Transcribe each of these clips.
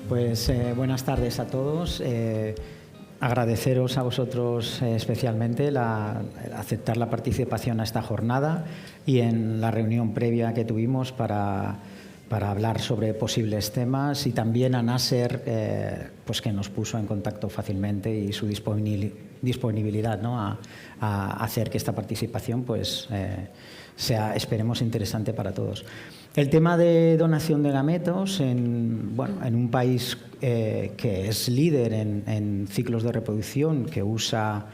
Pues buenas tardes a todos. Agradeceros a vosotros especialmente aceptar la participación a esta jornada y en la reunión previa que tuvimos para hablar sobre posibles temas, y también a Nasser, pues que nos puso en contacto fácilmente, y su disponibilidad, ¿no?, a hacer que esta participación pues, sea, esperemos, interesante para todos. El tema de donación de gametos en un país que es líder en ciclos de reproducción, que usa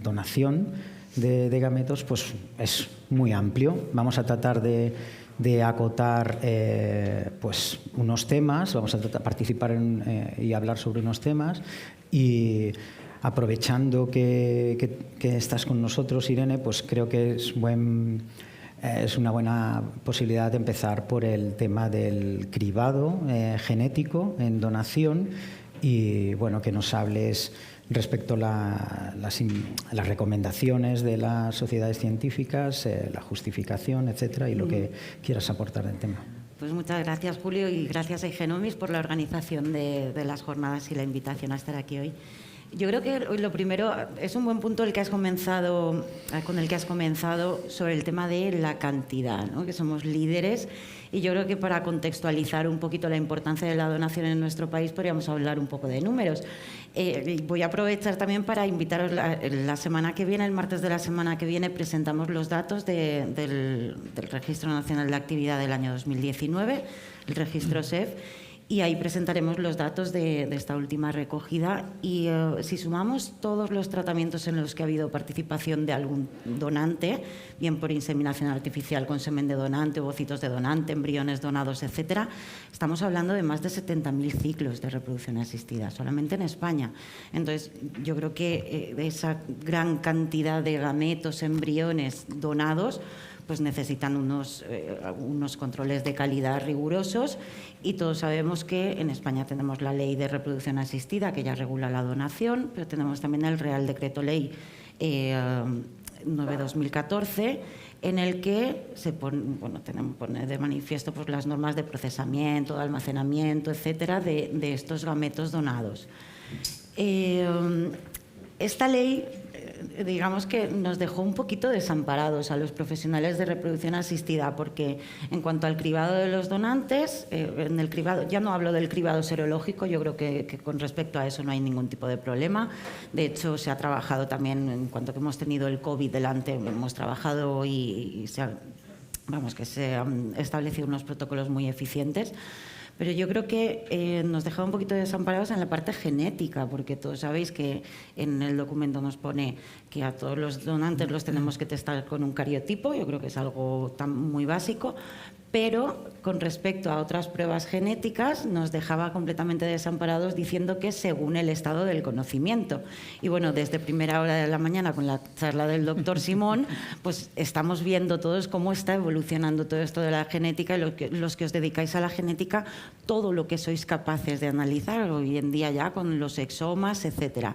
donación de gametos, pues es muy amplio. Vamos a tratar de acotar pues unos temas, vamos a participar y hablar sobre unos temas, y aprovechando que estás con nosotros, Irene, pues creo que es una buena posibilidad de empezar por el tema del cribado genético en donación, y bueno, que nos hables respecto a las recomendaciones de las sociedades científicas, la justificación, etcétera, y lo que quieras aportar del tema. Pues muchas gracias, Julio, y gracias a Igenomis por la organización de las jornadas y la invitación a estar aquí hoy. Yo creo que lo primero es un buen punto con el que has comenzado sobre el tema de la cantidad, ¿no?, que somos líderes, y yo creo que para contextualizar un poquito la importancia de la donación en nuestro país podríamos hablar un poco de números. Voy a aprovechar también para invitaros la semana que viene, el martes de la semana que viene, presentamos los datos del Registro Nacional de Actividad del año 2019, el registro SEF, y ahí presentaremos los datos de esta última recogida, y si sumamos todos los tratamientos en los que ha habido participación de algún donante, bien por inseminación artificial con semen de donante, ovocitos de donante, embriones donados, etcétera, estamos hablando de más de 70.000 ciclos de reproducción asistida solamente en España. Entonces, yo creo que esa gran cantidad de gametos, embriones donados, pues necesitan unos controles de calidad rigurosos, y todos sabemos que en España tenemos la Ley de Reproducción Asistida, que ya regula la donación, pero tenemos también el Real Decreto Ley 9/2014, en el que se pone de manifiesto pues las normas de procesamiento, de almacenamiento, etcétera, de estos gametos donados. Esta ley, digamos que nos dejó un poquito desamparados a los profesionales de reproducción asistida, porque en cuanto al cribado de los donantes, en el cribado, ya no hablo del cribado serológico, yo creo que con respecto a eso no hay ningún tipo de problema. De hecho, se ha trabajado también, en cuanto que hemos tenido el COVID delante, hemos trabajado y se han establecido unos protocolos muy eficientes. Pero yo creo que nos deja un poquito desamparados en la parte genética, porque todos sabéis que en el documento nos pone que a todos los donantes los tenemos que testar con un cariotipo. Yo creo que es algo muy básico, pero con respecto a otras pruebas genéticas nos dejaba completamente desamparados, diciendo que según el estado del conocimiento. Y bueno, desde primera hora de la mañana, con la charla del doctor Simón, pues estamos viendo todos cómo está evolucionando todo esto de la genética, y los que os dedicáis a la genética, todo lo que sois capaces de analizar hoy en día ya con los exomas, etcétera.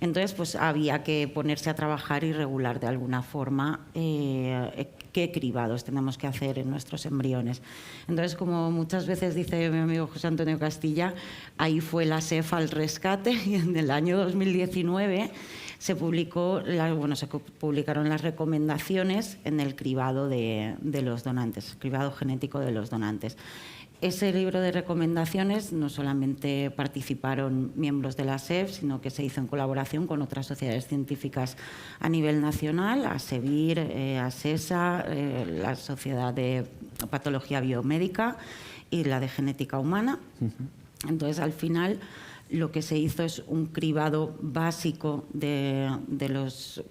Entonces, pues había que ponerse a trabajar y regular de alguna forma qué cribados tenemos que hacer en nuestros embriones. Entonces, como muchas veces dice mi amigo José Antonio Castilla, ahí fue la SEF al rescate, y en el año 2019 se publicaron las recomendaciones en el cribado de los donantes, cribado genético de los donantes. Ese libro de recomendaciones no solamente participaron miembros de la SEF, sino que se hizo en colaboración con otras sociedades científicas a nivel nacional, ASEVIR, ASESA, la Sociedad de Patología Biomédica y la de Genética Humana. Entonces, al final, lo que se hizo es un cribado básico de los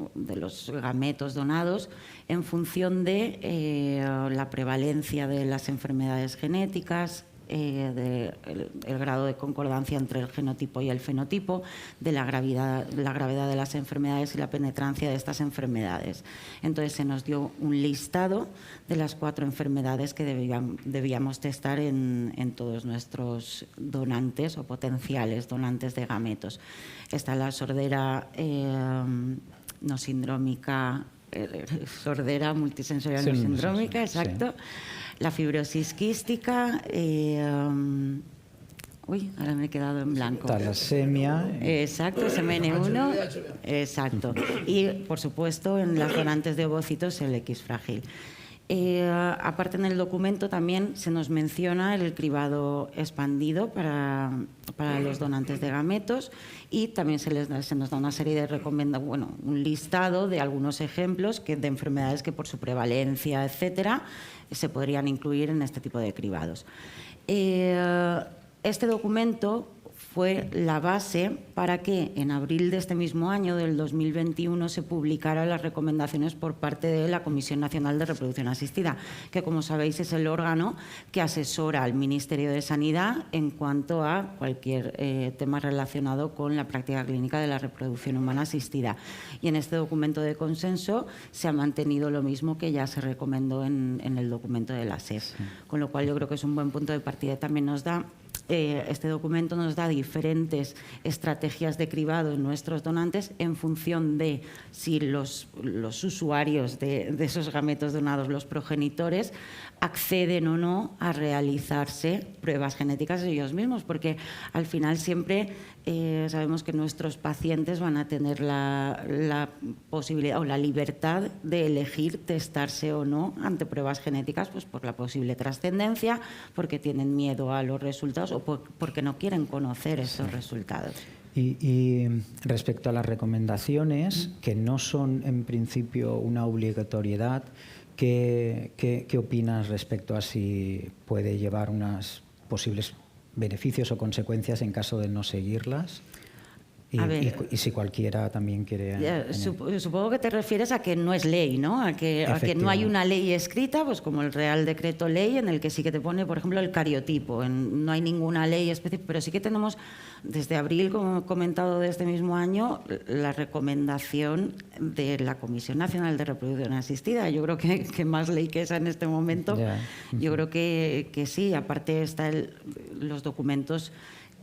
gametos donados en función de la prevalencia de las enfermedades genéticas, el grado de concordancia entre el genotipo y el fenotipo, de la gravedad de las enfermedades y la penetrancia de estas enfermedades. Entonces se nos dio un listado de las 4 enfermedades que debíamos testar en todos nuestros donantes o potenciales donantes de gametos. Está la sordera no sindrómica, sordera multisensorial no sindrómica, exacto. La fibrosis quística, Uy, ahora me he quedado en blanco. Talasemia. Exacto, SMN1. Exacto. Y, por supuesto, en las donantes de ovocitos, el X frágil. Aparte, en el documento también se nos menciona el cribado expandido para los donantes de gametos, y también se nos da una serie de recomendaciones, bueno, un listado de algunos ejemplos de enfermedades que por su prevalencia, etcétera, se podrían incluir en este tipo de cribados. Este documento fue la base para que en abril de este mismo año, del 2021, se publicaran las recomendaciones por parte de la Comisión Nacional de Reproducción Asistida, que, como sabéis, es el órgano que asesora al Ministerio de Sanidad en cuanto a cualquier tema relacionado con la práctica clínica de la reproducción humana asistida. Y en este documento de consenso se ha mantenido lo mismo que ya se recomendó en el documento de la SEF, con lo cual yo creo que es un buen punto de partida. También nos da este documento nos da diferentes estrategias de cribado en nuestros donantes en función de si los usuarios de esos gametos donados, los progenitores, acceden o no a realizarse pruebas genéticas de ellos mismos, porque al final siempre sabemos que nuestros pacientes van a tener la posibilidad o la libertad de elegir testarse o no ante pruebas genéticas, pues por la posible trascendencia, porque tienen miedo a los resultados o porque no quieren conocer esos resultados. Y respecto a las recomendaciones, que no son en principio una obligatoriedad, ¿qué opinas respecto a si puede llevar unos posibles beneficios o consecuencias en caso de no seguirlas? Y si cualquiera también quiere... Supongo que te refieres a que no es ley, ¿no? A que no hay una ley escrita, pues como el Real Decreto Ley, en el que sí que te pone, por ejemplo, el cariotipo. No hay ninguna ley específica, pero sí que tenemos, desde abril, como he comentado, de este mismo año, la recomendación de la Comisión Nacional de Reproducción Asistida. Yo creo que más ley que esa en este momento. Yo creo que sí. Aparte están los documentos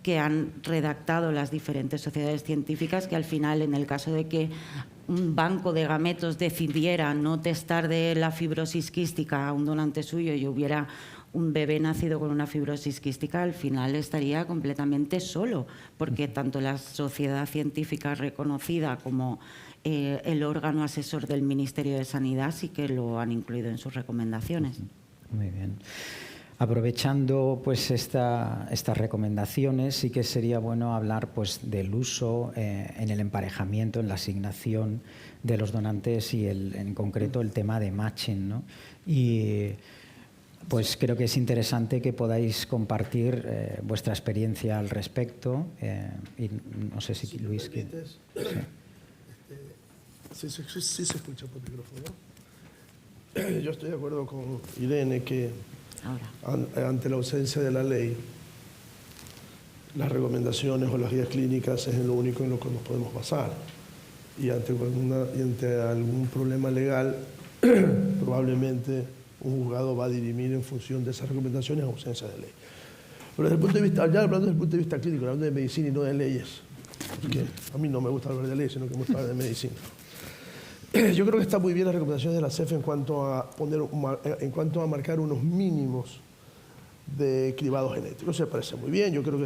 que han redactado las diferentes sociedades científicas, que al final, en el caso de que un banco de gametos decidiera no testar de la fibrosis quística a un donante suyo y hubiera un bebé nacido con una fibrosis quística, al final estaría completamente solo, porque tanto la sociedad científica reconocida como el órgano asesor del Ministerio de Sanidad sí que lo han incluido en sus recomendaciones. Muy bien. Aprovechando pues estas recomendaciones, sí que sería bueno hablar pues del uso en el emparejamiento, en la asignación de los donantes y en concreto el tema de matching, ¿no? Y pues creo que es interesante que podáis compartir vuestra experiencia al respecto. Y no sé si Luis... Sí se escucha por micrófono. Yo estoy de acuerdo con Irene que ante la ausencia de la ley, las recomendaciones o las guías clínicas es lo único en lo que nos podemos basar. Y ante algún problema legal, probablemente un juzgado va a dirimir en función de esas recomendaciones en ausencia de ley. Pero desde el punto de vista, ya hablando desde el punto de vista clínico, hablando de medicina y no de leyes, porque a mí no me gusta hablar de leyes, sino que me gusta hablar de medicina. Yo creo que está muy bien las recomendaciones de la CEF en cuanto a marcar unos mínimos de cribado genético. Se parece muy bien, yo creo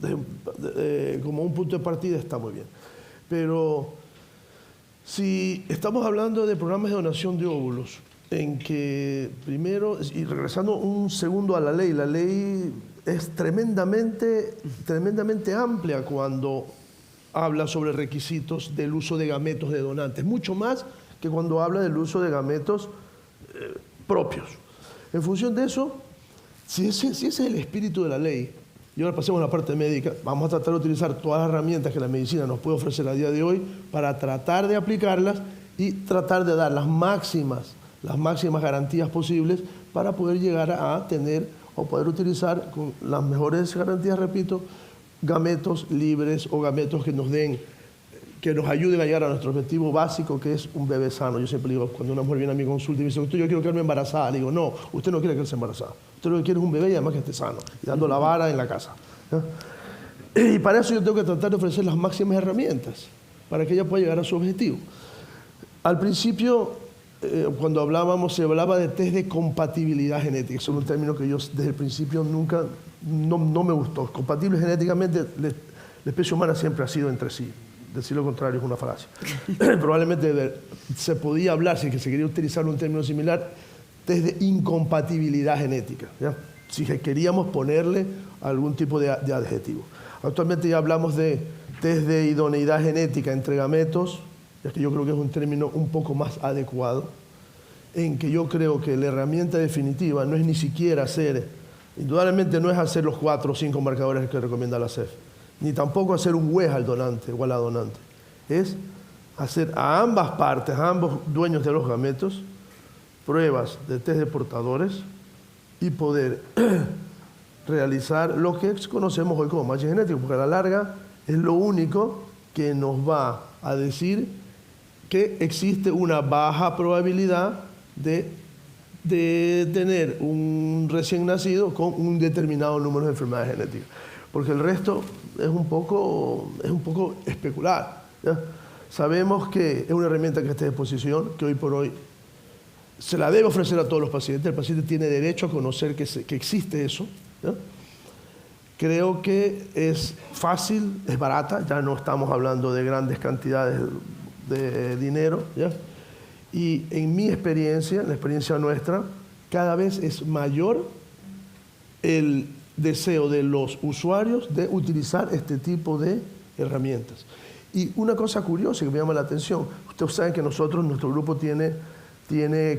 que como un punto de partida está muy bien. Pero si estamos hablando de programas de donación de óvulos, en que primero, y regresando un segundo a la ley es tremendamente amplia cuando habla sobre requisitos del uso de gametos de donantes, mucho más que cuando habla del uso de gametos propios. En función de eso, si ese es el espíritu de la ley, y ahora pasemos a la parte médica, vamos a tratar de utilizar todas las herramientas que la medicina nos puede ofrecer a día de hoy para tratar de aplicarlas y tratar de dar las máximas garantías posibles para poder llegar a tener o poder utilizar con las mejores garantías, repito, gametos libres o gametos que nos ayuden a llegar a nuestro objetivo básico, que es un bebé sano. Yo siempre digo, cuando una mujer viene a mi consulta y me dice, doctor, yo quiero quedarme embarazada, le digo, no, usted no quiere quedarse embarazada. Usted lo que quiere es un bebé y además que esté sano, y dando la vara en la casa. Y para eso yo tengo que tratar de ofrecer las máximas herramientas para que ella pueda llegar a su objetivo. Al principio, cuando hablábamos, se hablaba de test de compatibilidad genética. Eso es un término que yo desde el principio nunca, no me gustó. Compatible genéticamente, la especie humana siempre ha sido entre sí. Decir lo contrario es una falacia. Probablemente se podía hablar, si se quería utilizar un término similar, test de incompatibilidad genética, ¿ya? Si queríamos ponerle algún tipo de adjetivo. Actualmente ya hablamos de test de idoneidad genética entre gametos, ya que yo creo que es un término un poco más adecuado, en que yo creo que la herramienta definitiva no es ni siquiera hacer, indudablemente no es hacer los 4 o 5 marcadores que recomienda la CEF, ni tampoco hacer un wedge al donante o a la donante. Es hacer a ambas partes, a ambos dueños de los gametos, pruebas de test de portadores y poder realizar lo que conocemos hoy como matching genético, porque a la larga es lo único que nos va a decir que existe una baja probabilidad de tener un recién nacido con un determinado número de enfermedades genéticas. Porque el resto es un poco especular, ¿ya? Sabemos que es una herramienta que está a disposición, que hoy por hoy se la debe ofrecer a todos los pacientes. El paciente tiene derecho a conocer que existe eso, ¿ya? Creo que es fácil, es barata, ya no estamos hablando de grandes cantidades de dinero, ¿ya? Y en mi experiencia, en la experiencia nuestra, cada vez es mayor el deseo de los usuarios de utilizar este tipo de herramientas. Y una cosa curiosa que me llama la atención, ustedes saben que nuestro grupo tiene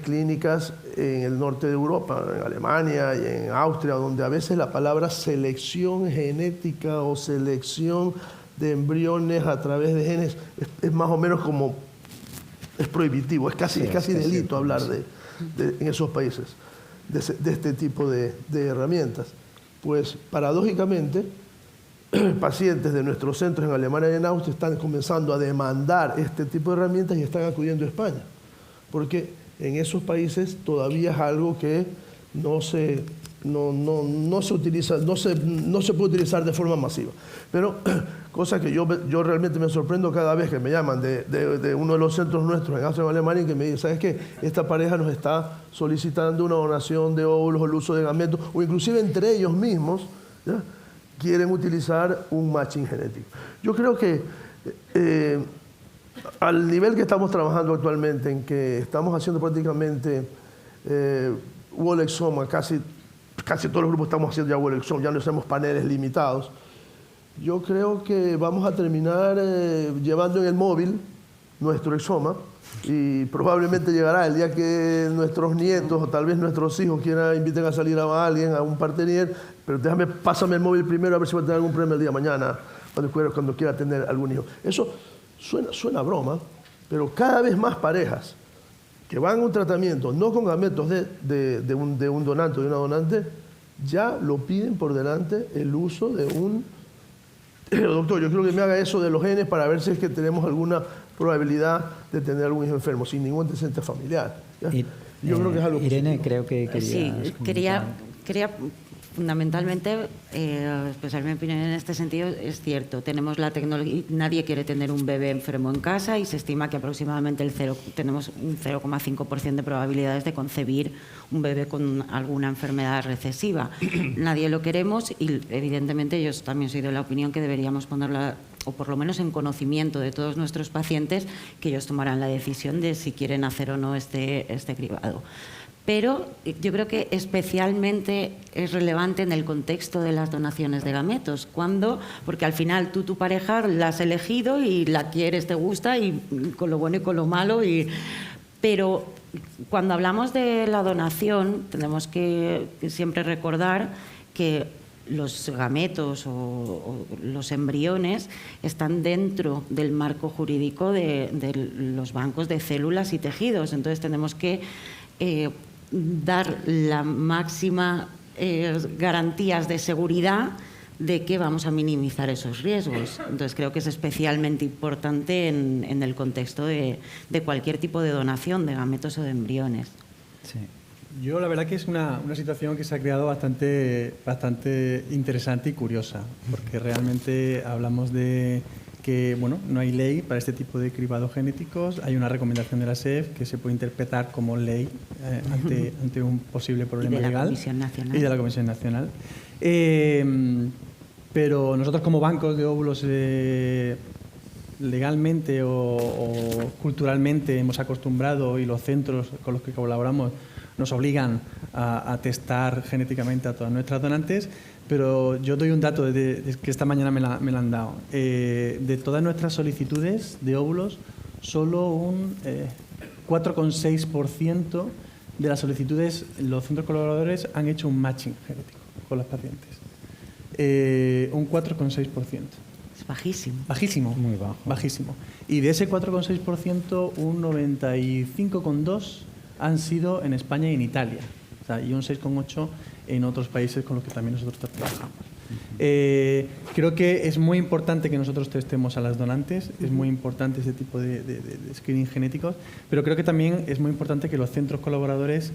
clínicas en el norte de Europa, en Alemania y en Austria, donde a veces la palabra selección genética o selección de embriones a través de genes es más o menos como, es prohibitivo, es casi delito hablar en esos países de este tipo de herramientas. Pues paradójicamente, pacientes de nuestros centros en Alemania y en Austria están comenzando a demandar este tipo de herramientas y están acudiendo a España, porque en esos países todavía es algo que no se utiliza, no se puede utilizar de forma masiva. Pero cosa que yo realmente me sorprendo cada vez que me llaman de uno de los centros nuestros en Austria y en Alemania, y que me dicen, ¿sabes qué? Esta pareja nos está solicitando una donación de óvulos o el uso de gametos, o inclusive entre ellos mismos, ¿ya? Quieren utilizar un matching genético. Yo creo que al nivel que estamos trabajando actualmente, en que estamos haciendo prácticamente whole exome, casi todos los grupos estamos haciendo ya whole exome, ya no hacemos paneles limitados, yo creo que vamos a terminar llevando en el móvil nuestro exoma, y probablemente llegará el día que nuestros nietos o tal vez nuestros hijos inviten a salir a alguien, a un partener, pero pásame el móvil primero a ver si va a tener algún premio el día de mañana, cuando quiera tener algún hijo. Eso suena a broma, pero cada vez más parejas que van a un tratamiento no con gametos de un donante o de una donante, ya lo piden por delante el uso de un... Doctor, yo quiero que me haga eso de los genes para ver si es que tenemos alguna probabilidad de tener algún hijo enfermo, sin ningún antecedente familiar, ¿ya? Yo creo que es algo Irene, positivo. creo que querías... Sí, quería fundamentalmente, expresar mi opinión en este sentido. Es cierto, tenemos la tecnología, nadie quiere tener un bebé enfermo en casa, y se estima que aproximadamente tenemos un 0,5% de probabilidades de concebir un bebé con alguna enfermedad recesiva. Nadie lo queremos, y evidentemente yo también soy de la opinión que deberíamos ponerla, o por lo menos en conocimiento de todos nuestros pacientes, que ellos tomarán la decisión de si quieren hacer o no este cribado. Pero yo creo que especialmente es relevante en el contexto de las donaciones de gametos, porque al final tu pareja la has elegido y la quieres, te gusta, y con lo bueno y con lo malo, pero cuando hablamos de la donación tenemos que siempre recordar que los gametos o los embriones están dentro del marco jurídico de los bancos de células y tejidos. Entonces tenemos que dar la máxima garantías de seguridad de que vamos a minimizar esos riesgos. Entonces creo que es especialmente importante en el contexto de cualquier tipo de donación de gametos o de embriones. Sí. Yo la verdad que es una situación que se ha creado bastante interesante y curiosa, porque realmente hablamos de que bueno, no hay ley para este tipo de cribados genéticos. Hay una recomendación de la SEF que se puede interpretar como ley ante un posible problema legal. Y de la Comisión Nacional. Y de la Comisión Nacional. Pero nosotros como bancos de óvulos legalmente o culturalmente hemos acostumbrado, y los centros con los que colaboramos nos obligan a testar genéticamente a todas nuestras donantes, pero yo doy un dato que esta mañana me la han dado. De todas nuestras solicitudes de óvulos, solo un 4,6% de las solicitudes, los centros colaboradores han hecho un matching genético con los pacientes. Un 4,6%. Es bajísimo. Bajísimo. Muy bajo. Bajísimo. Y de ese 4,6%, un 95,2% han sido en España y en Italia. O sea, y un 6,8% en otros países con los que también nosotros trabajamos. Creo que es muy importante que nosotros testemos a las donantes, es muy importante ese tipo de screening genéticos, pero creo que también es muy importante que los centros colaboradores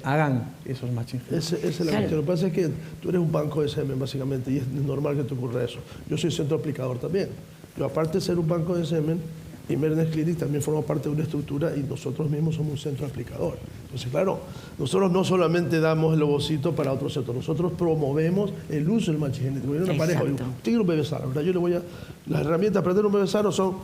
hagan esos matching genéticos. Esa es la cuestión. Lo que pasa es que tú eres un banco de semen, básicamente, y es normal que te ocurra eso. Yo soy centro aplicador también. Yo, aparte de ser un banco de semen, Imernes Clinic también forma parte de una estructura y nosotros mismos somos un centro aplicador. Entonces, claro, nosotros no solamente damos el ovocito para otro sector, nosotros promovemos el uso del matching genético. Viene una pareja, digo, tiene un bebé sano, ¿verdad? Yo le voy a... Las herramientas para tener un bebé sano son...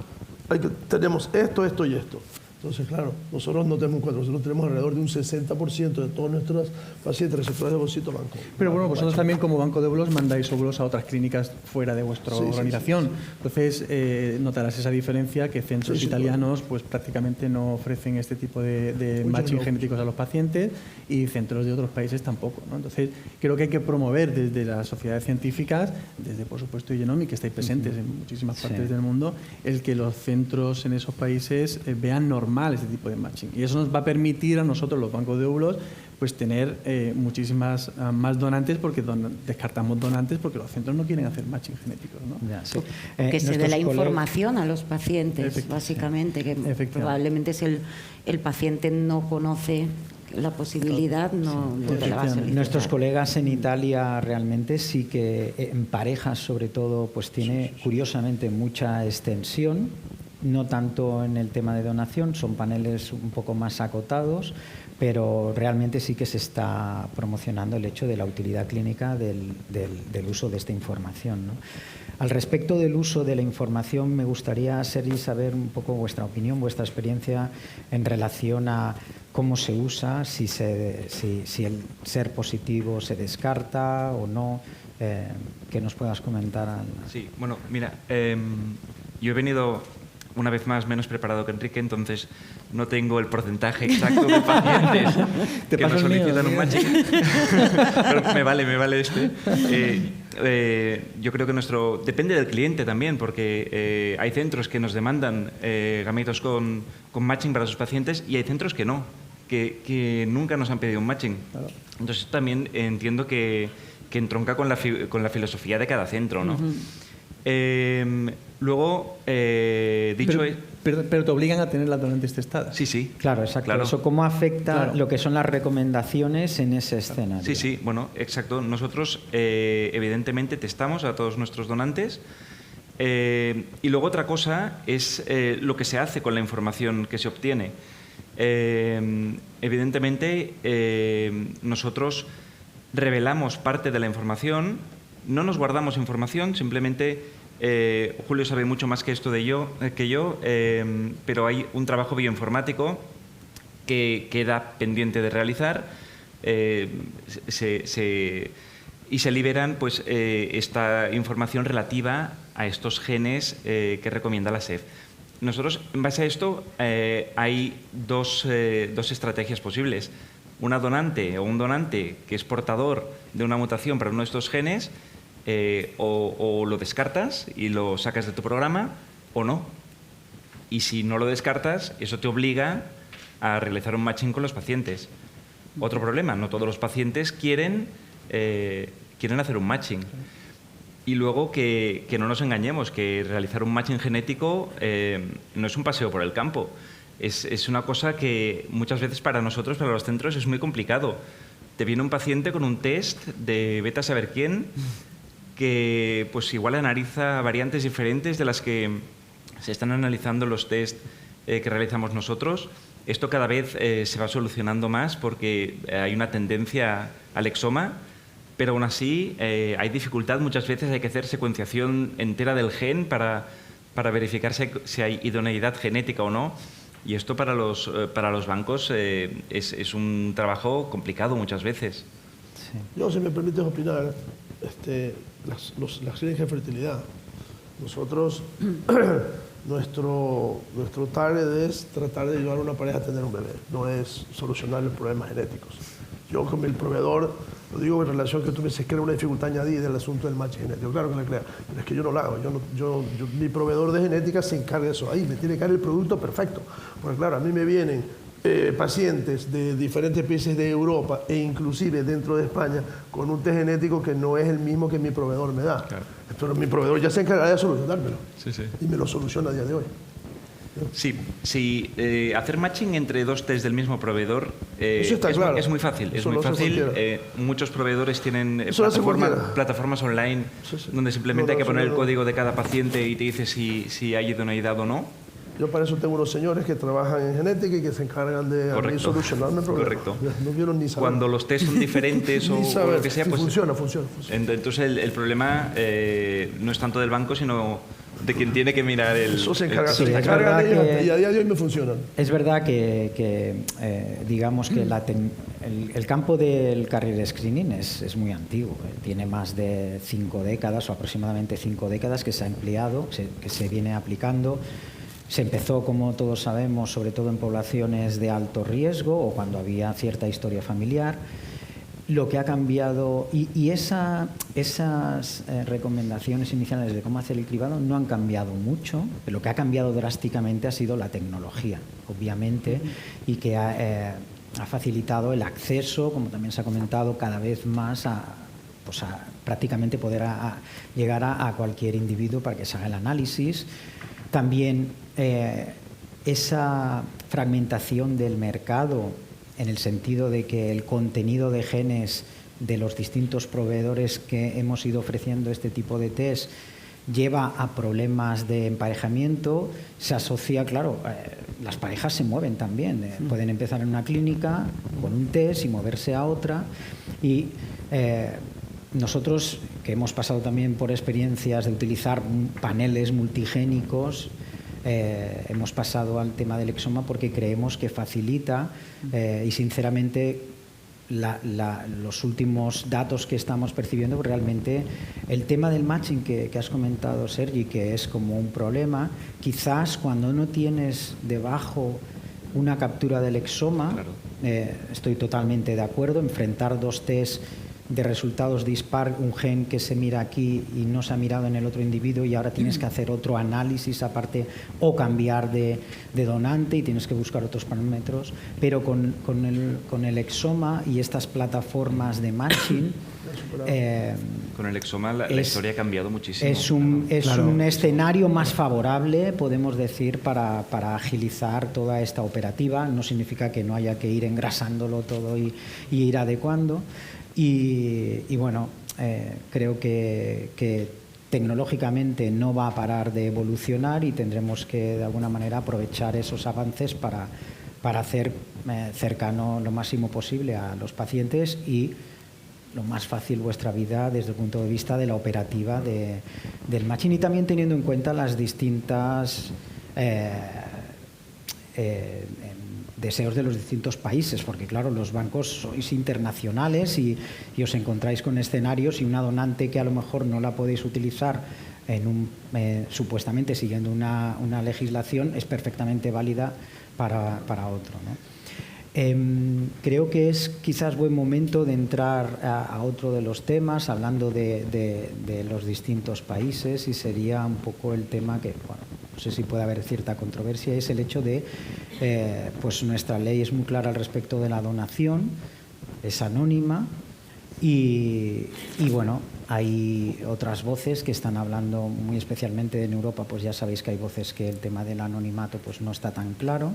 tenemos esto, esto y esto. Entonces, claro, nosotros no tenemos un 4%, nosotros tenemos alrededor de un 60% de todos nuestros pacientes receptores de ovocito banco. Pero bueno, vosotros también como banco de óvulos mandáis óvulos a otras clínicas fuera de vuestra organización. Sí. Entonces, notarás esa diferencia, que centros italianos pues prácticamente no ofrecen este tipo de matching genéticos a los pacientes, y centros de otros países tampoco, ¿no? Entonces, creo que hay que promover desde las sociedades científicas, desde por supuesto Genomic, que estáis presentes en muchísimas partes del mundo, el que los centros en esos países vean normal este tipo de matching. Y eso nos va a permitir a nosotros, los bancos de óvulos, pues tener muchísimas más donantes, porque descartamos donantes porque los centros no quieren hacer matching genéticos, ¿no? Ya, sí. Que se dé la información a los pacientes, básicamente, que probablemente es el paciente no conoce la posibilidad, no te la va a solicitar. Nuestros colegas en Italia realmente sí que en parejas, sobre todo, pues tiene curiosamente mucha extensión. No tanto en el tema de donación, son paneles un poco más acotados, pero realmente sí que se está promocionando el hecho de la utilidad clínica del uso de esta información, ¿no? Al respecto del uso de la información, me gustaría, Sergi, saber un poco vuestra opinión, vuestra experiencia en relación a cómo se usa, si el ser positivo se descarta o no, que nos puedas comentar. Sí, bueno, mira, yo he venido una vez más menos preparado que Enrique, entonces no tengo el porcentaje exacto de pacientes que nos solicitan un matching. Pero me vale este. Yo creo que depende del cliente también, porque hay centros que nos demandan gametos con matching para sus pacientes, y hay centros que no, que nunca nos han pedido un matching. Claro. Entonces también entiendo que entronca con la filosofía de cada centro, ¿no? Luego, pero te obligan a tener las donantes testadas. Sí. Claro, exacto. Claro. ¿Eso cómo afecta lo que son las recomendaciones en ese escenario? Sí, bueno, exacto. Nosotros, evidentemente, testamos a todos nuestros donantes. Y luego otra cosa es lo que se hace con la información que se obtiene. Evidentemente, nosotros revelamos parte de la información. No nos guardamos información, simplemente Julio sabe mucho más que esto que yo, pero hay un trabajo bioinformático que queda pendiente de realizar y se liberan pues, esta información relativa a estos genes que recomienda la SEF. Nosotros, en base a esto, hay dos estrategias posibles. Una donante o un donante que es portador de una mutación para uno de estos genes, o lo descartas y lo sacas de tu programa, o no. Y si no lo descartas, eso te obliga a realizar un matching con los pacientes. Otro problema, no todos los pacientes quieren hacer un matching. Y luego que no nos engañemos, que realizar un matching genético no es un paseo por el campo. Es una cosa que muchas veces para nosotros, para los centros, es muy complicado. Te viene un paciente con un test de vete a saber quién que pues igual analiza variantes diferentes de las que se están analizando los test que realizamos nosotros. Esto cada vez se va solucionando más porque hay una tendencia al exoma, pero aún así hay dificultad. Muchas veces hay que hacer secuenciación entera del gen para verificar si hay idoneidad genética o no. Y esto para los bancos es un trabajo complicado muchas veces. Sí. Yo, si me permites opinar, las clínicas de fertilidad, nosotros, nuestro target es tratar de ayudar a una pareja a tener un bebé, no es solucionar los problemas genéticos. Yo con el proveedor, lo digo en relación que tú me dices que era una dificultad añadida el asunto del match genético. Claro que la crea, pero es que yo no lo hago. Mi proveedor de genética se encarga de eso. Ahí me tiene que dar el producto perfecto. Porque claro, a mí me vienen pacientes de diferentes países de Europa e inclusive dentro de España con un test genético que no es el mismo que mi proveedor me da. Claro. Pero mi proveedor ya se encarga de solucionármelo. Sí, sí. Y me lo soluciona a día de hoy. Sí, hacer matching entre dos test del mismo proveedor eso está claro. Es muy fácil. Es muy fácil. Muchos proveedores tienen plataformas online donde simplemente hay que poner el código de cada paciente y te dice si hay idoneidad o no. Yo para eso tengo unos señores que trabajan en genética y que se encargan de solucionarme el problema. Correcto. No quiero ni saber. Cuando los test son diferentes o lo que sea, pues funciona. Entonces el problema no es tanto del banco, sino de quien tiene que mirar el... Eso se encarga, sí, y a día de hoy me funcionan. Es verdad que digamos que el campo del carrier screening es muy antiguo. Tiene más de 5 décadas o aproximadamente 5 décadas que se ha empleado, que se viene aplicando. Se empezó, como todos sabemos, sobre todo en poblaciones de alto riesgo o cuando había cierta historia familiar. Lo que ha cambiado, y esas recomendaciones iniciales de cómo hacer el cribado no han cambiado mucho, pero lo que ha cambiado drásticamente ha sido la tecnología, obviamente, y que ha facilitado el acceso, como también se ha comentado, cada vez más a prácticamente poder llegar a cualquier individuo para que se haga el análisis. También esa fragmentación del mercado, en el sentido de que el contenido de genes de los distintos proveedores que hemos ido ofreciendo este tipo de test lleva a problemas de emparejamiento, se asocia, claro, las parejas se mueven también, pueden empezar en una clínica con un test y moverse a otra, y nosotros, que hemos pasado también por experiencias de utilizar paneles multigénicos, hemos pasado al tema del exoma porque creemos que facilita y sinceramente los últimos datos que estamos percibiendo, realmente el tema del matching que has comentado, Sergi, que es como un problema, quizás cuando no tienes debajo una captura del exoma, claro. Estoy totalmente de acuerdo, enfrentar dos test de resultados dispar, un gen que se mira aquí y no se ha mirado en el otro individuo y ahora tienes que hacer otro análisis aparte o cambiar de donante y tienes que buscar otros parámetros, pero con el exoma y estas plataformas de matching con el exoma la historia ha cambiado muchísimo. Es un escenario más favorable, podemos decir, para agilizar toda esta operativa. No significa que no haya que ir engrasándolo todo y ir adecuando. Y bueno, creo que tecnológicamente no va a parar de evolucionar y tendremos que de alguna manera aprovechar esos avances para hacer cercano lo máximo posible a los pacientes y lo más fácil vuestra vida desde el punto de vista de la operativa del matching, y también teniendo en cuenta las distintas deseos de los distintos países, porque claro, los bancos sois internacionales y os encontráis con escenarios y una donante que a lo mejor no la podéis utilizar supuestamente siguiendo una legislación es perfectamente válida para otro, ¿no? Creo que es quizás buen momento de entrar a otro de los temas, hablando de los distintos países, y sería un poco el tema que, bueno, no sé si puede haber cierta controversia, es el hecho de, pues nuestra ley es muy clara al respecto de la donación, es anónima y bueno, hay otras voces que están hablando muy especialmente en Europa, pues ya sabéis que hay voces que el tema del anonimato pues no está tan claro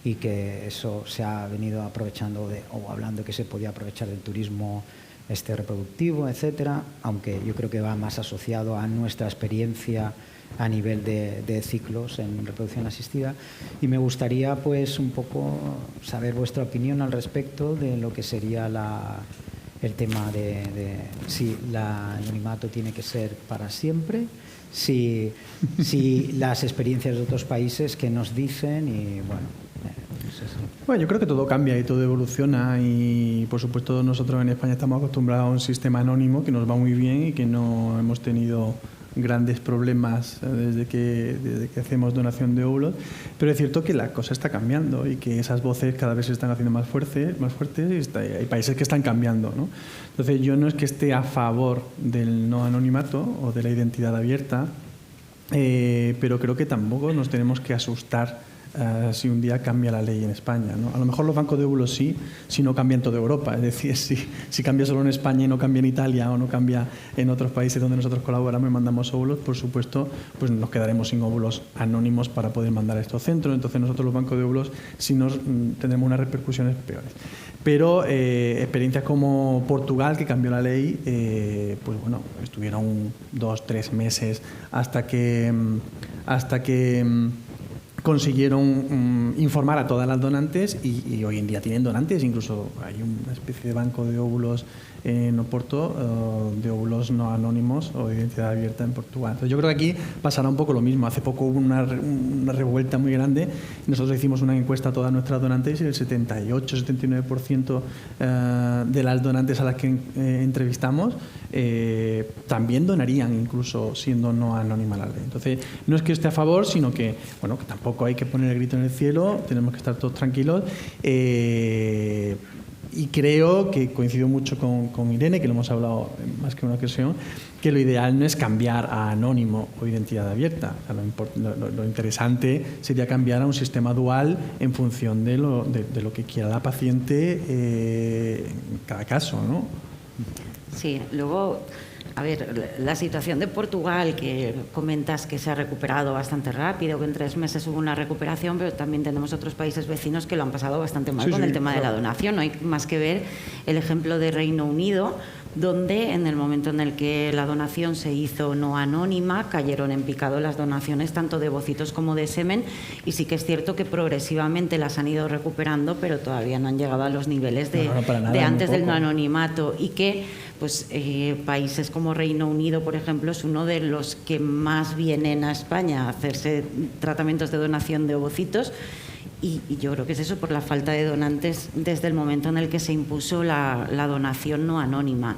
y que eso se ha venido aprovechando o hablando que se podía aprovechar del turismo reproductivo, etcétera, aunque yo creo que va más asociado a nuestra experiencia a nivel de ciclos en reproducción asistida. Y me gustaría pues un poco saber vuestra opinión al respecto de lo que sería el tema de si el anonimato tiene que ser para siempre, si las experiencias de otros países que nos dicen y bueno. No sé si. Bueno, yo creo que todo cambia y todo evoluciona y por supuesto nosotros en España estamos acostumbrados a un sistema anónimo que nos va muy bien y que no hemos tenido grandes problemas desde que hacemos donación de óvulos, pero es cierto que la cosa está cambiando y que esas voces cada vez se están haciendo más fuertes y hay países que están cambiando, ¿no? Entonces yo no es que esté a favor del no anonimato o de la identidad abierta, pero creo que tampoco nos tenemos que asustar si un día cambia la ley en España, ¿no? A lo mejor los bancos de óvulos sí, si no cambia en toda Europa. Es decir, si cambia solo en España y no cambia en Italia o no cambia en otros países donde nosotros colaboramos y mandamos óvulos, por supuesto, pues nos quedaremos sin óvulos anónimos para poder mandar a estos centros. Entonces nosotros los bancos de óvulos sí tendremos unas repercusiones peores. Pero experiencias como Portugal, que cambió la ley, pues bueno, estuvieron 2-3 meses hasta que consiguieron informar a todas las donantes y hoy en día tienen donantes, incluso hay una especie de banco de óvulos en Oporto, de óvulos no anónimos o de identidad abierta en Portugal. Entonces yo creo que aquí pasará un poco lo mismo. Hace poco hubo una revuelta muy grande. Nosotros hicimos una encuesta a todas nuestras donantes y el 78-79% de las donantes a las que entrevistamos también donarían, incluso siendo no anónima la ley. Entonces no es que esté a favor, sino que, bueno, que tampoco hay que poner el grito en el cielo, tenemos que estar todos tranquilos. Y creo que coincido mucho con Irene, que lo hemos hablado en más que una ocasión, que lo ideal no es cambiar a anónimo o identidad abierta. O sea, lo interesante sería cambiar a un sistema dual en función de lo que quiera la paciente en cada caso, ¿no? Sí, luego, a ver, la situación de Portugal, que comentas que se ha recuperado bastante rápido, que en 3 meses hubo una recuperación, pero también tenemos otros países vecinos que lo han pasado bastante mal con el tema de la donación. No hay más que ver el ejemplo de Reino Unido, donde en el momento en el que la donación se hizo no anónima, cayeron en picado las donaciones tanto de ovocitos como de semen, y sí que es cierto que progresivamente las han ido recuperando, pero todavía no han llegado a los niveles de antes del no anonimato, y que pues países como Reino Unido, por ejemplo, es uno de los que más vienen a España a hacerse tratamientos de donación de ovocitos. Y yo creo que es eso, por la falta de donantes desde el momento en el que se impuso la donación no anónima.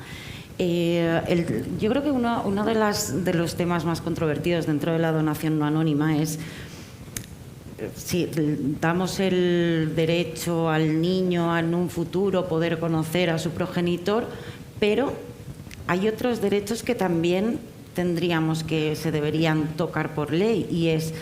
Yo creo que uno de los temas más controvertidos dentro de la donación no anónima es si damos el derecho al niño en un futuro poder conocer a su progenitor, pero hay otros derechos que también se deberían tocar por ley, y es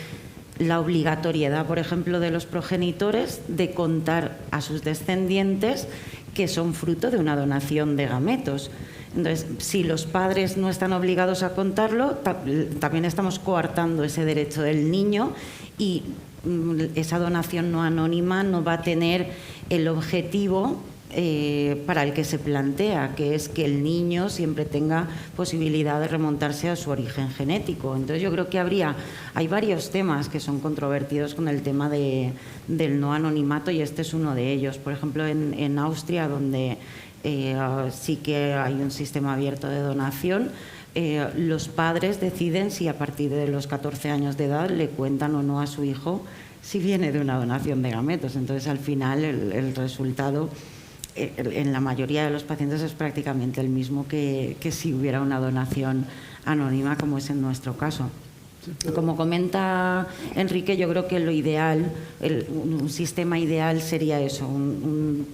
la obligatoriedad, por ejemplo, de los progenitores de contar a sus descendientes que son fruto de una donación de gametos. Entonces, si los padres no están obligados a contarlo, también estamos coartando ese derecho del niño, y esa donación no anónima no va a tener el objetivo para el que se plantea, que es que el niño siempre tenga posibilidad de remontarse a su origen genético. Entonces yo creo que hay varios temas que son controvertidos con el tema del no anonimato, y este es uno de ellos. Por ejemplo, en Austria, donde sí que hay un sistema abierto de donación, los padres deciden si a partir de los 14 años de edad le cuentan o no a su hijo si viene de una donación de gametos. Entonces al final el resultado en la mayoría de los pacientes es prácticamente el mismo que si hubiera una donación anónima, como es en nuestro caso. Como comenta Enrique, yo creo que lo ideal, un sistema ideal sería eso, un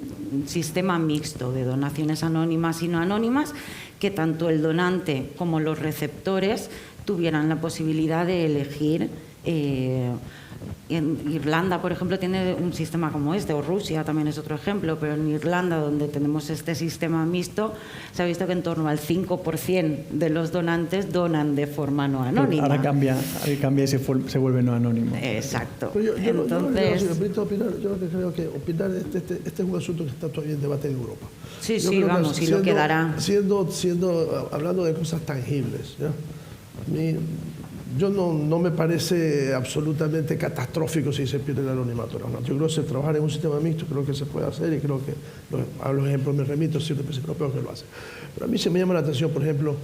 sistema mixto de donaciones anónimas y no anónimas, que tanto el donante como los receptores tuvieran la posibilidad de elegir En Irlanda, por ejemplo, tiene un sistema como este, o Rusia también es otro ejemplo, pero en Irlanda, donde tenemos este sistema mixto, se ha visto que en torno al 5% de los donantes donan de forma no anónima. Ahora cambia y se vuelve no anónimo. Exacto. Pero yo Entonces, lo que creo que opinar, este es un asunto que está todavía en debate en Europa. sí, Yo sí, creo que vamos, y lo quedará. Hablando de cosas tangibles, ¿ya? Yo no me parece absolutamente catastrófico si se pierde el anonimato. ¿No? Yo creo que trabajar en un sistema mixto creo que se puede hacer y creo que a los ejemplos me remito, ciertos países europeos que lo hacen. Pero a mí se me llama la atención, por ejemplo,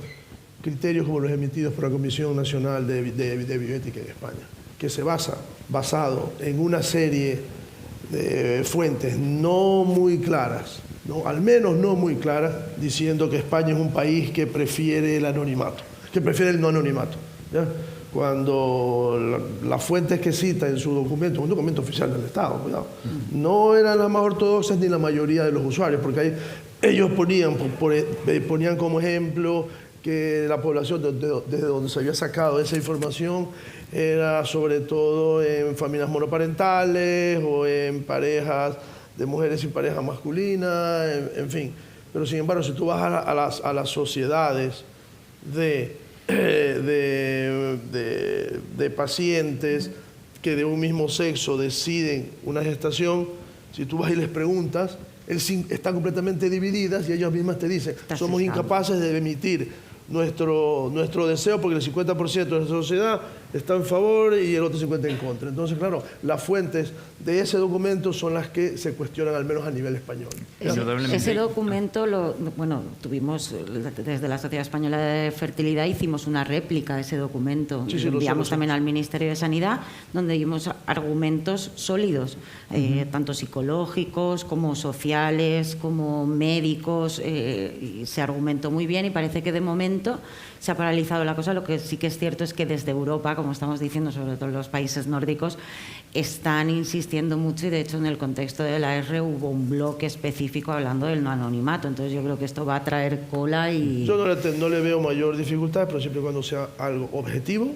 criterios como los emitidos por la Comisión Nacional de Bioética en España, que se basado en una serie de fuentes no muy claras, ¿no? Al menos no muy claras, diciendo que España es un país que prefiere el anonimato, que prefiere el no anonimato. ¿Ya? Cuando las fuentes que cita en su documento, un documento oficial del Estado, cuidado, no eran las más ortodoxas ni la mayoría de los usuarios, porque ahí ellos ponían como ejemplo que la población desde donde se había sacado esa información era sobre todo en familias monoparentales o en parejas de mujeres y parejas masculinas, en fin. Pero sin embargo, si tú vas a las sociedades de pacientes que de un mismo sexo deciden una gestación, si tú vas y les preguntas, están completamente divididas y ellas mismas te dicen, somos incapaces de emitir nuestro deseo porque el 50% de la sociedad está en favor y el otro 50% en contra. Entonces, claro, las fuentes de ese documento son las que se cuestionan, al menos a nivel español. Ese documento, tuvimos desde la Sociedad Española de Fertilidad, hicimos una réplica de ese documento. Sí, lo enviamos también al Ministerio de Sanidad, donde dimos argumentos sólidos, tanto psicológicos como sociales, como médicos, y se argumentó muy bien y parece que de momento se ha paralizado la cosa. Lo que sí que es cierto es que desde Europa, como estamos diciendo, sobre todo los países nórdicos, están insistiendo mucho y de hecho en el contexto de la R hubo un bloque específico hablando del no anonimato. Entonces yo creo que esto va a traer cola y... Yo no le veo mayor dificultad, pero siempre cuando sea algo objetivo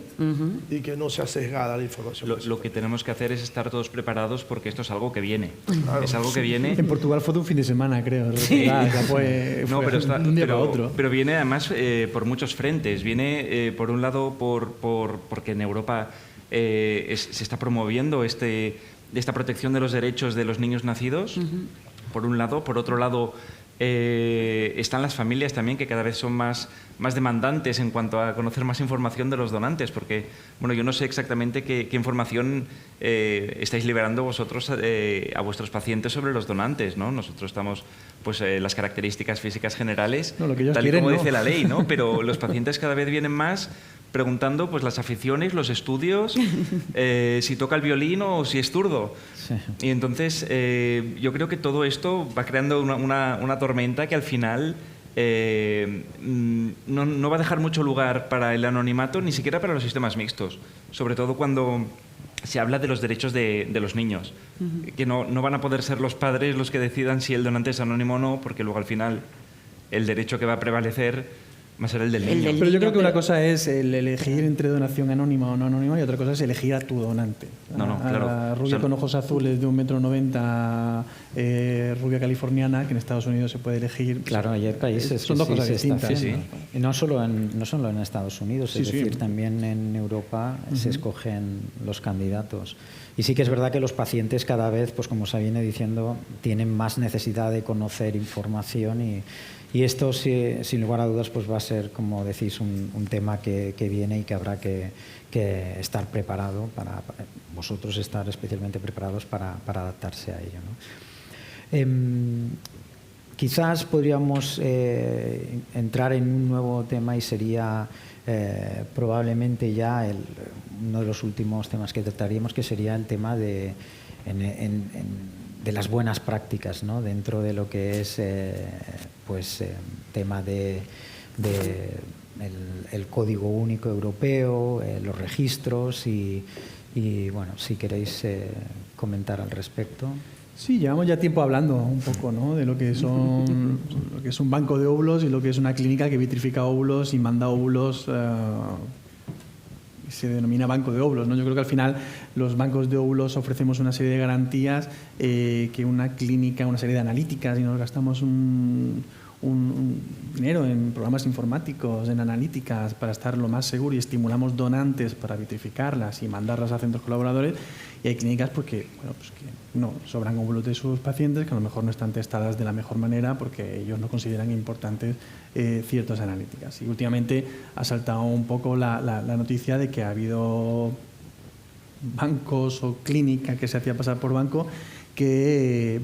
y que no sea sesgada la información. Lo que tenemos que hacer es estar todos preparados porque esto es algo que viene. Claro. Es algo que viene... En Portugal fue de un fin de semana, creo. Sí. Fue pero de un día para otro. Pero viene además por muchos frentes. Viene, por un lado, porque en Europa se está promoviendo esta protección de los derechos de los niños nacidos, por un lado. Por otro lado, están las familias también, que cada vez son más demandantes en cuanto a conocer más información de los donantes, porque yo no sé exactamente qué información estáis liberando vosotros a vuestros pacientes sobre los donantes, ¿no? Nosotros estamos, las características físicas generales, lo que ellos tal quieren, y como dice la ley, ¿no? Pero los pacientes cada vez vienen más preguntando las aficiones, los estudios, si toca el violín o si es zurdo. Sí. Y entonces yo creo que todo esto va creando una tormenta que al final no va a dejar mucho lugar para el anonimato, ni siquiera para los sistemas mixtos, sobre todo cuando se habla de los derechos de los niños, que no van a poder ser los padres los que decidan si el donante es anónimo o no, porque luego al final el derecho que va a prevalecer va a ser el del niño. Pero yo creo que una cosa es el elegir entre donación anónima o no anónima y otra cosa es elegir a tu donante. Claro. La rubia con ojos azules de 1,90 m, rubia californiana, que en Estados Unidos se puede elegir. Claro, hay países son dos cosas distintas. Sí. Y no solo en Estados Unidos, es decir, también en Europa se escogen los candidatos. Y sí que es verdad que los pacientes cada vez, como se viene diciendo, tienen más necesidad de conocer información y esto, sin lugar a dudas, va a ser, como decís, un tema que viene y que habrá que estar preparado, para vosotros estar especialmente preparados para adaptarse a ello, ¿no? Quizás podríamos entrar en un nuevo tema y sería probablemente ya uno de los últimos temas que trataríamos, que sería el tema de las buenas prácticas, ¿no? Dentro de lo que es tema de el Código Único Europeo, los registros y bueno, si queréis comentar al respecto. Sí, llevamos ya tiempo hablando un poco, ¿no? De lo que es un banco de óvulos y lo que es una clínica que vitrifica óvulos y manda óvulos se denomina banco de óvulos, ¿no? Yo creo que al final los bancos de óvulos ofrecemos una serie de garantías que una clínica, una serie de analíticas, y nos gastamos un dinero en programas informáticos, en analíticas, para estar lo más seguro, y estimulamos donantes para vitrificarlas y mandarlas a centros colaboradores. Y hay clínicas porque no sobran óvulos de sus pacientes, que a lo mejor no están testadas de la mejor manera porque ellos no consideran importantes ciertas analíticas. Y últimamente ha saltado un poco la noticia de que ha habido bancos o clínicas que se hacía pasar por banco que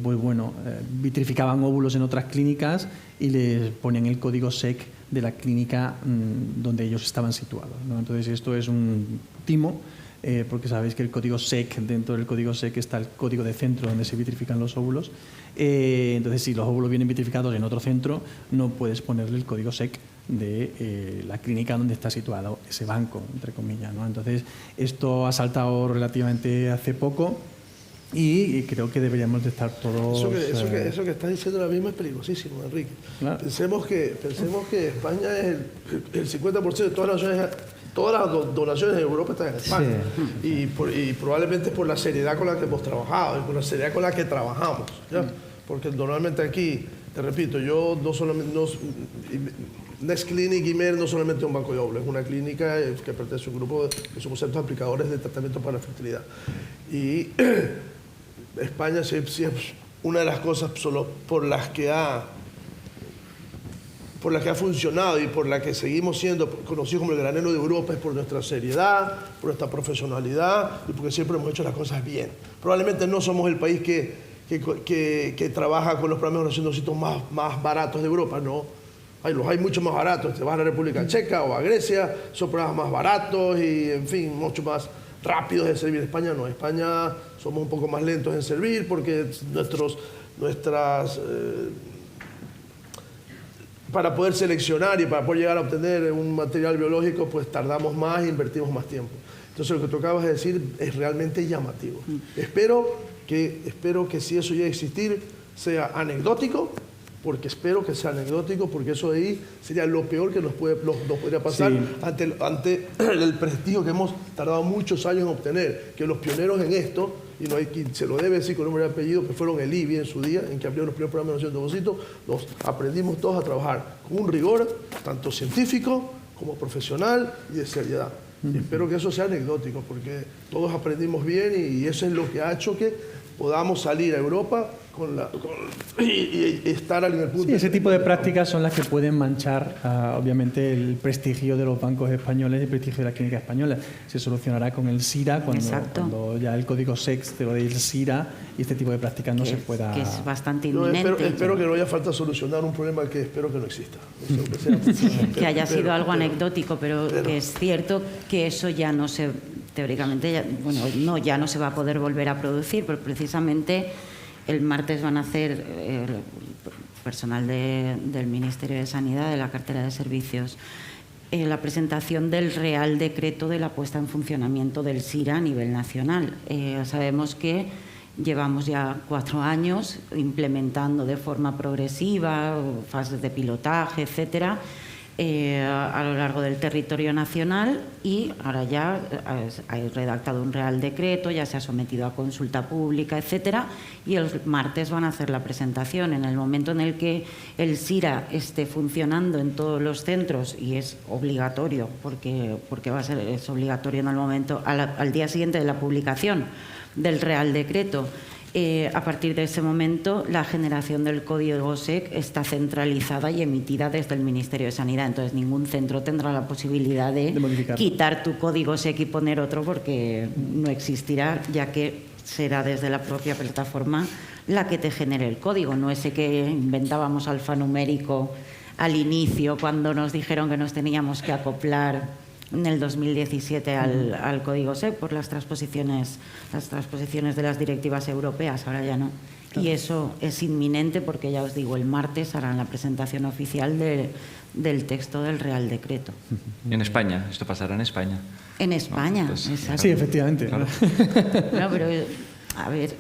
vitrificaban óvulos en otras clínicas y les ponían el código SEC de la clínica donde ellos estaban situados, ¿no? Entonces esto es un timo, porque sabéis que el código SEC, dentro del código SEC está el código de centro donde se vitrifican los óvulos. Entonces, si los óvulos vienen vitrificados en otro centro, no puedes ponerle el código SEC de la clínica donde está situado ese banco, entre comillas, ¿no? Entonces, esto ha saltado relativamente hace poco y creo que deberíamos de estar todos... Eso que estás diciendo ahora mismo es peligrosísimo, Enrique. Claro. Pensemos que España es el 50% de todas las donaciones de Europa están en España. Sí. Y probablemente por la seriedad con la que hemos trabajado y por la seriedad con la que trabajamos, ¿ya? Porque normalmente aquí, te repito, yo no solamente... Next Clinic IMER no solamente es un banco de óvulos, es una clínica que pertenece a un grupo que somos centros aplicadores de tratamiento para la fertilidad. Y España sí es una de las cosas solo por las que ha funcionado y por la que seguimos siendo conocidos como el granero de Europa, es por nuestra seriedad, por nuestra profesionalidad y porque siempre hemos hecho las cosas bien. Probablemente no somos el país que trabaja con los programas de donación más baratos de Europa, no. Hay mucho más baratos. Te vas a la República Checa o a Grecia, son programas más baratos y, en fin, mucho más rápidos de servir. España no. España somos un poco más lentos en servir porque para poder seleccionar y para poder llegar a obtener un material biológico, pues tardamos más e invertimos más tiempo. Entonces, lo que tú acabas de decir es realmente llamativo. Espero que si eso llega a existir, sea anecdótico, porque espero que sea anecdótico, porque eso de ahí sería lo peor que nos podría pasar, sí, ante el prestigio que hemos tardado muchos años en obtener, que los pioneros en esto, y no hay quien se lo debe decir con nombre y apellido, que fueron el IBI en su día, en que abrieron los primeros programas de donación de ovocitos, nos aprendimos todos a trabajar con un rigor, tanto científico como profesional y de seriedad. Y espero que eso sea anecdótico, porque todos aprendimos bien y eso es lo que ha hecho que podamos salir a Europa y estar en el punto. Sí, ese tipo de prácticas son las que pueden manchar, obviamente, el prestigio de los bancos españoles y el prestigio de la clínica española. Se solucionará con el SIRA cuando ya el código SEC te lo dé el SIRA y este tipo de prácticas no se pueda... Que es bastante inminente. Espero que no haya falta solucionar un problema que espero que no exista. Que haya sido algo anecdótico, pero que es cierto que eso ya no se... Teóricamente, ya no se va a poder volver a producir, pero precisamente el martes van a hacer el personal del Ministerio de Sanidad, de la cartera de servicios, la presentación del Real Decreto de la puesta en funcionamiento del SIRA a nivel nacional. Sabemos que llevamos ya 4 años implementando de forma progresiva fases de pilotaje, etcétera, a lo largo del territorio nacional, y ahora ya ha redactado un Real Decreto, ya se ha sometido a consulta pública, etcétera, y el martes van a hacer la presentación. En el momento en el que el SIRA esté funcionando en todos los centros, y es obligatorio, porque es obligatorio en el momento, al día siguiente de la publicación del Real Decreto, a partir de ese momento la generación del código SEC está centralizada y emitida desde el Ministerio de Sanidad. Entonces ningún centro tendrá la posibilidad de quitar tu código SEC y poner otro, porque no existirá, ya que será desde la propia plataforma la que te genere el código, no ese que inventábamos alfanumérico al inicio cuando nos dijeron que nos teníamos que acoplar en el 2017 al código SEC por las transposiciones de las directivas europeas. Ahora ya no. Y eso es inminente, porque ya os digo, el martes harán la presentación oficial del texto del Real Decreto. En España, esto pasará en España. En España, pues, exacto. Sí, efectivamente. Claro. No, pero, a ver,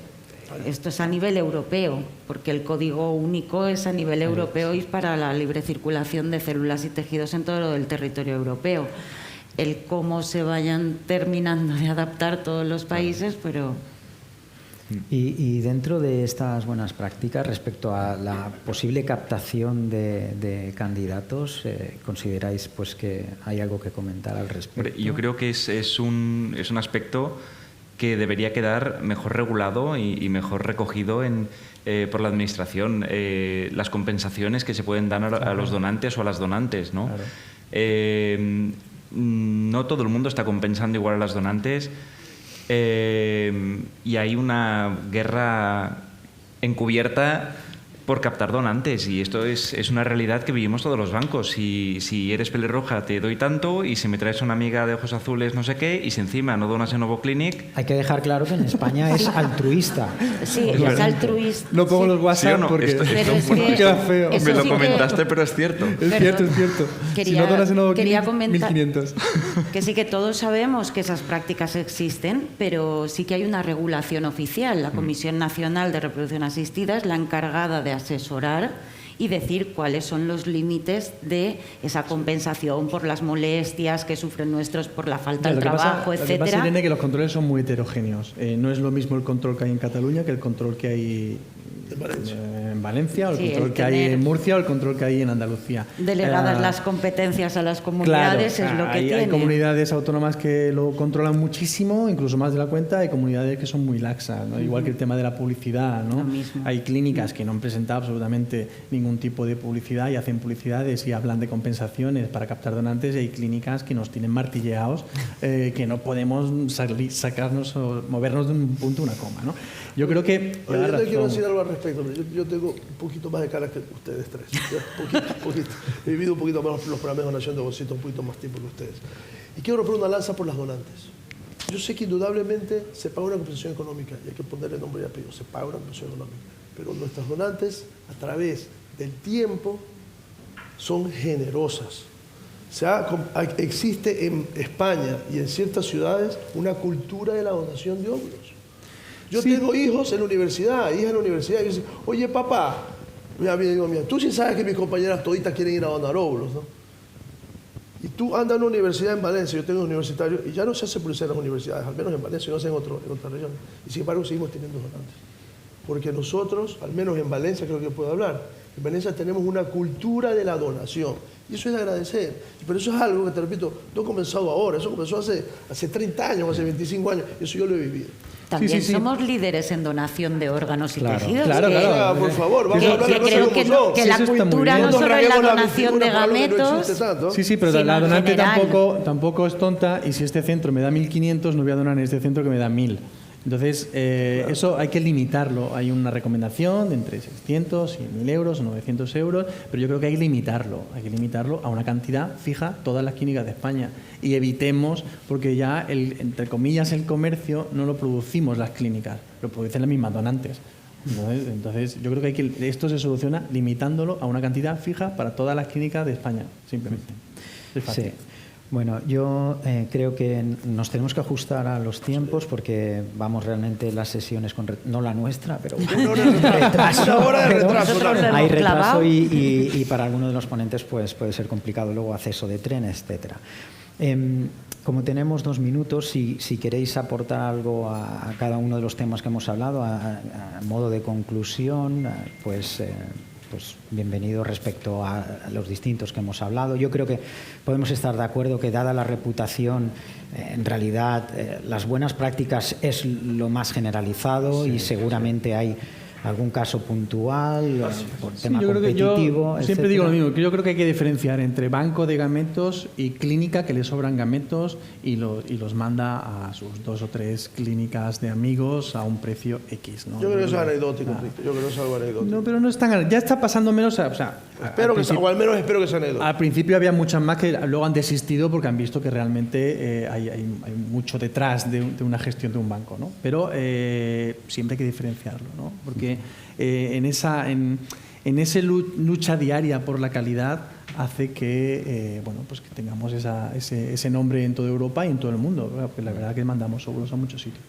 esto es a nivel europeo, porque el código único es a nivel europeo y para la libre circulación de células y tejidos en todo el territorio europeo. el cómo se vayan terminando de adaptar todos los países, pero... Y dentro de estas buenas prácticas, respecto a la posible captación de candidatos, ¿consideráis pues que hay algo que comentar al respecto? Hombre, yo creo que es un aspecto que debería quedar mejor regulado y mejor recogido por la Administración. Las compensaciones que se pueden dar a los donantes o a las donantes, ¿no? Claro. No todo el mundo está compensando igual a las donantes. Y hay una guerra encubierta por captar donantes, y esto es una realidad que vivimos todos los bancos. Si eres pelirroja te doy tanto, y si me traes una amiga de ojos azules no sé qué, y si encima no donas en Novo Clinic... Hay que dejar claro que en España es altruista. Sí, es altruista. No pongo los WhatsApp, ¿Sí o no? porque Esto queda feo. Me lo comentaste, pero es cierto. Es cierto. Si no donas en Novo quería Clinic, comentar 1.500. que sí, que todos sabemos que esas prácticas existen, pero sí que hay una regulación oficial. La Comisión Nacional de Reproducción Asistida es la encargada de asesorar y decir cuáles son los límites de esa compensación por las molestias que sufren nuestros, por la falta de trabajo, etcétera. Lo que pasa, Irene, es que los controles son muy heterogéneos. No es lo mismo el control que hay en Cataluña que el control que hay en Valencia, o el control que hay en Murcia, o el control que hay en Andalucía. Delegadas las competencias a las comunidades, claro, es lo que hay tiene. Hay comunidades autónomas que lo controlan muchísimo, incluso más de la cuenta. Hay comunidades que son muy laxas, ¿no? Igual que el tema de la publicidad, ¿no? Hay clínicas que no han presentado absolutamente ningún tipo de publicidad y hacen publicidades y hablan de compensaciones para captar donantes, y hay clínicas que nos tienen martilleados, que no podemos sacarnos o movernos de un punto a una coma, ¿no? Yo creo que... Oye, yo te quiero decir algo al respecto. Yo tengo un poquito más de carácter que ustedes tres. Poquito. He vivido un poquito más los programas de donación de bolsito, un poquito más tiempo que ustedes. Y quiero romper una lanza por las donantes. Yo sé que indudablemente se paga una compensación económica, y hay que ponerle nombre y apellido, se paga una compensación económica. Pero nuestras donantes, a través del tiempo, son generosas. Existe en España y en ciertas ciudades una cultura de la donación de óvulos. Yo tengo hijos en la universidad, hijas en la universidad, y dicen, oye papá, mira, tú sí sabes que mis compañeras toditas quieren ir a donar óvulos, ¿no? Y tú andas en una universidad en Valencia, yo tengo un universitario, y ya no se hace publicidad en las universidades, al menos en Valencia, no sé en otras regiones. Y sin embargo seguimos teniendo donantes. Porque nosotros, al menos en Valencia creo que puedo hablar, en Valencia tenemos una cultura de la donación. Y eso es de agradecer. Pero eso es algo que, te repito, no ha comenzado ahora, eso comenzó hace 30 años, hace 25 años, eso yo lo he vivido. También somos líderes en donación de órganos y tejidos. Claro. Por favor, vamos a hablar de creo que la cultura no solo es la donación de gametos. Sí, pero la donante tampoco es tonta, y si este centro me da 1.500, no voy a donar en este centro que me da 1.000. Entonces, eso hay que limitarlo. Hay una recomendación de entre 600 y 1.000 euros o 900 euros, pero yo creo que hay que limitarlo. Hay que limitarlo a una cantidad fija, todas las clínicas de España. Y evitemos, porque ya, entre comillas, el comercio no lo producimos las clínicas, lo producen las mismas donantes. Entonces, yo creo que esto se soluciona limitándolo a una cantidad fija para todas las clínicas de España, simplemente. Es fácil. Sí. Bueno, yo creo que nos tenemos que ajustar a los tiempos, porque vamos realmente las sesiones no la nuestra, pero hay retraso y para algunos de los ponentes pues puede ser complicado luego acceso de tren, etcétera. Como tenemos 2 minutos, si queréis aportar algo a cada uno de los temas que hemos hablado a modo de conclusión, pues bienvenido respecto a los distintos que hemos hablado. Yo creo que podemos estar de acuerdo que, dada la reputación, en realidad las buenas prácticas es lo más generalizado, y seguramente hay algún caso puntual por tema competitivo. Yo siempre digo lo mismo, que yo creo que hay que diferenciar entre banco de gametos y clínica que le sobran gametos y los manda a sus 2 o 3 clínicas de amigos a un precio X, ¿no? Yo creo que eso es anecdótico, yo creo que es algo anecdótico. No, pero no es tan... Ya está pasando menos... O al menos espero que sea anecdótico. Al principio había muchas más que luego han desistido porque han visto que realmente hay mucho detrás de una gestión de un banco, ¿no? Pero siempre hay que diferenciarlo, ¿no? Porque en esa lucha diaria por la calidad hace que que tengamos ese nombre en toda Europa y en todo el mundo, ¿verdad? Porque la verdad que mandamos óvulos a muchos sitios.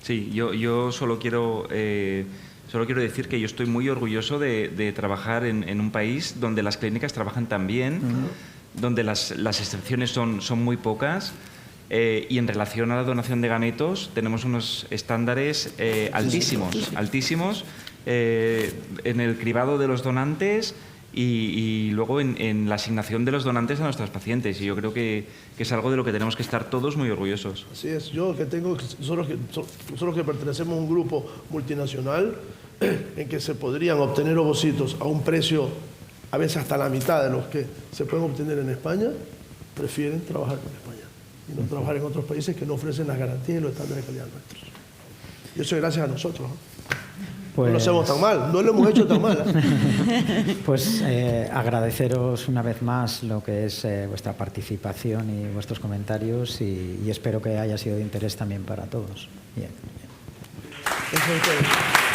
Sí, yo solo quiero decir que yo estoy muy orgulloso de trabajar en un país donde las clínicas trabajan tan bien, donde las excepciones son muy pocas. Y en relación a la donación de gametos tenemos unos estándares altísimos en el cribado de los donantes y luego en la asignación de los donantes a nuestras pacientes. Y yo creo que es algo de lo que tenemos que estar todos muy orgullosos. Así es. Nosotros que pertenecemos a un grupo multinacional en que se podrían obtener ovocitos a un precio a veces hasta la mitad de los que se pueden obtener en España, prefieren trabajar con España y no trabajar en otros países que no ofrecen las garantías y los estándares de calidad nuestros. Y eso es gracias a nosotros. Pues, no lo hacemos tan mal, no lo hemos hecho tan mal. Pues agradeceros una vez más lo que es vuestra participación y vuestros comentarios y espero que haya sido de interés también para todos. Bien. Eso es todo.